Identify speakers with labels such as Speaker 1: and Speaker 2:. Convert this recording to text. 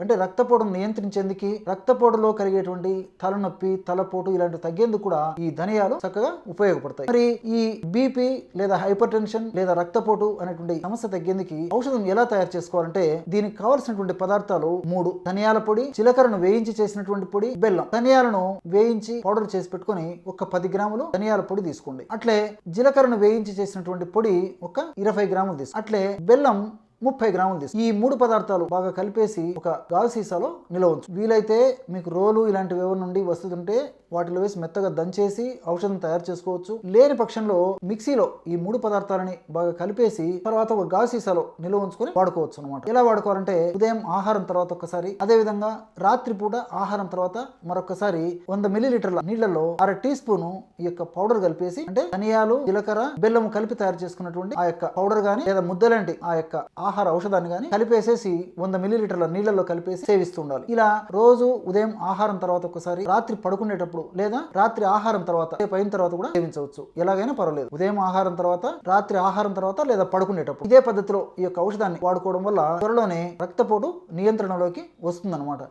Speaker 1: అంటే రక్తపోటును నియంత్రించేందుకు, రక్తపోటులో కలిగేటువంటి తలనొప్పి, తలపోటు ఇలాంటివి తగ్గేందుకు కూడా ఈ ధనియాలు చక్కగా ఉపయోగపడతాయి. మరి ఈ బీపీ లేదా హైపర్ టెన్షన్ లేదా రక్తపోటు అనేటువంటి సమస్య తగ్గేందుకు ఔషధం ఎలా తయారు చేసుకోవాలంటే దీనికి కావాల్సినటువంటి పదార్థాలు 3: ధనియాల పొడి, జీలకర్రను వేయించి చేసినటువంటి పొడి, బెల్లం. ధనియాలను వేయించి పౌడర్ చేసి పెట్టుకొని ఒక 10 గ్రాములు ధనియాల పొడి తీసుకోండి. అట్లే జీలకర్రను వేయించి చేసినటువంటి పొడి ఒక 20 గ్రాములు తీసుకోండి. అట్లే బెల్లం 30 గ్రాములు తీసుకోండి. ఈ 3 పదార్థాలు బాగా కలిపేసి ఒక గాజు సీసాలో నిల్వ ఉంచు. వీలైతే మీకు రోలు ఇలాంటివి ఏమైనా నుండి వస్తుంటే వాటిలో వేసి మెత్తగా దంచేసి ఔషధం తయారు చేసుకోవచ్చు. లేని పక్షంలో మిక్సీలో ఈ 3 పదార్థాలని బాగా కలిపేసి తర్వాత ఒక గాజు సీసాలో నిల్వ ఉంచుకొని వాడుకోవచ్చు అనమాట. ఎలా వాడుకోవాలంటే ఉదయం ఆహారం తర్వాత ఒకసారి, అదే విధంగా రాత్రిపూట ఆహారం తర్వాత మరొకసారి 100 మిల్లీలీటర్ల నీళ్లలో 1/2 టీ స్పూన్ ఈ యొక్క పౌడర్ కలిపేసి, అంటే ధనియాలు, జీలకర్ర, బెల్లం కలిపి తయారు చేసుకున్నటువంటి ఆ యొక్క పౌడర్ గానీ లేదా ముద్దలాంటి ఆ యొక్క ఆహార ఔషధాన్ని గానీ కలిపేసేసి 100 మిల్లీలీటర్ల నీళ్లలో కలిపేసి సేవిస్తూ ఉండాలి. ఇలా రోజు ఉదయం ఆహారం తర్వాత ఒకసారి, రాత్రి పడుకునేటప్పుడు లేదా రాత్రి ఆహారం తర్వాత అయిన తర్వాత కూడా సేవించవచ్చు. ఎలాగైనా పర్వాలేదు. ఉదయం ఆహారం తర్వాత, రాత్రి ఆహారం తర్వాత లేదా పడుకునేటప్పుడు ఇదే పద్ధతిలో ఈ యొక్క ఔషధాన్ని వాడుకోవడం వల్ల త్వరలోనే రక్తపోటు నియంత్రణలోకి వస్తుందన్నమాట.